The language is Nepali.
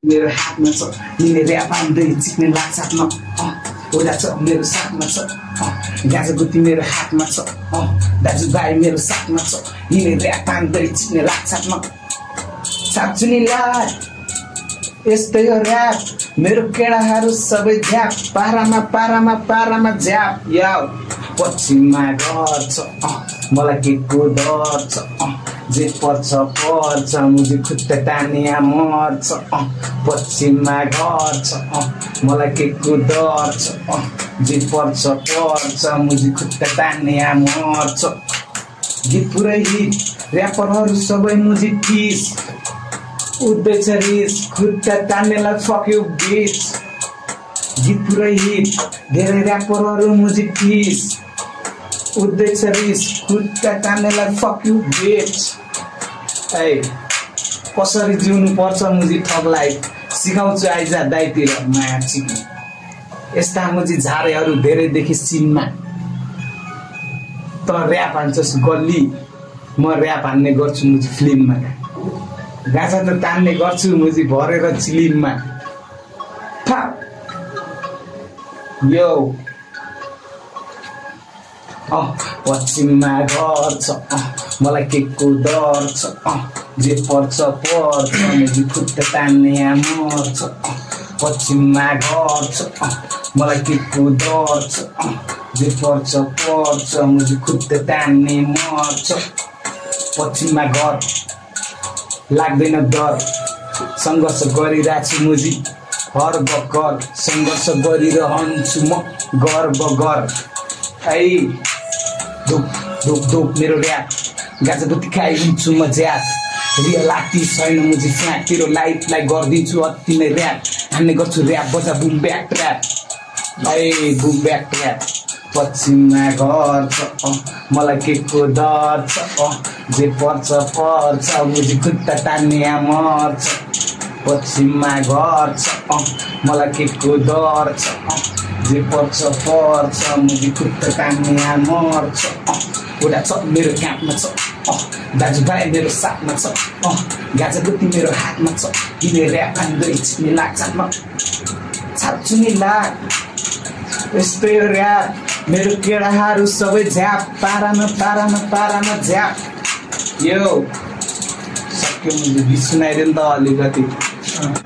मेरो हातमा छ लिने ऱ्याप आउँदै चिक्ने लाग्छ हातमा ओडा छ मेरो साथमा छ गाजा गुती मेरो हातमा छ दाजुभाइ मेरो साथमा छ लिने ऱ्याप आउँदै चिक्ने लाग्छ हातमा साँच्चै नि लाग यस्तै हो ऱ्याप मेरो केडाहरू सबै झ्याप पारामा पारामा पारामा झ्याप याउ पछिमा घर छ मलाई के को डर छ जे पर्छ पर्छ मुझे खुट्टा तानिया मर्छ पछिमा घर छ मलाई के को डर छ जे पर्छ पर्छ मुझे खुट्टा तानिया मर्छ गीत पुरै हिट ऱ्यापरहरू सबै मुझे पिस उड्दैछ रिस खुट्टा तान्नेलाई फक यु बिच गीत पुरै हिट धेरै ऱ्यापरहरू मुझे पिस उड्दैछ रिस खुट्टा तान्नेलाई फक यु बिच ए कसरी जिउनु पर्छ मुझे ठग लाइफ सिकाउँछु आइज दाइतिर माया चिक्ने यस्ता मुझे झारेहरू धेरैदेखि सिनमा त ऱ्याप हान्छस् गल्ली म ऱ्याप हान्ने गर्छु मुझे फिल्ममा गाजा त तान्ने गर्छु मुझे भरेर चिलिममा यो पश्चिममा घर छ मलाई के को डर छ जे पर्छ पर्छ मुझे खुट्टा तान्ने मर्छ पश्चिममा घर छ मलाई के को डर छ जे पर्छ पर्छ मुझे खुट्टा तान्ने मर्छ पश्चिममा घर लाग्दैन डर सङ्घर्ष गरिरहेको छु मुझे हर बकर सङ्घर्ष गरिरहन्छु म गर्व गर है धुप धुप धुप मेरो ऱ्याप गाजा गुती खाइदिन्छु म ज्याप रियल आर्टिस्ट छैन मुझे फ्ल्याट तेरो लाइफलाई गरिदिन्छु अति नै ऱ्याप हान्ने गर्छु ऱ्याप बजा बुम ब्याक ट्र्याप है बुम ब्याक ट्र्याप पश्चिममा घर छ मलाई के को डर छ जे पर्छ पर्छ मुझे खुट्टा तान्ने मर्छ पश्चिममा घर छ मलाई के को डर छ जे पर्छ पर्छ मुझे खुट्टा तान्ने मर्छ ओडा छ मेरो क्याम्पमा छ दाजुभाइ मेरो साथमा छ गाजा गुती मेरो हातमा छ किने ऱ्याप हान्दै चिक्ने लाग्छ हातमा छाप्छु नि लाग यस्तै ऱ्याप मेरो केडाहरू सबै झ्याप पारामा पारामा पारामा झ्याप यो सक्यो मैले गीत सुनाइदिएँ नि त अलिकति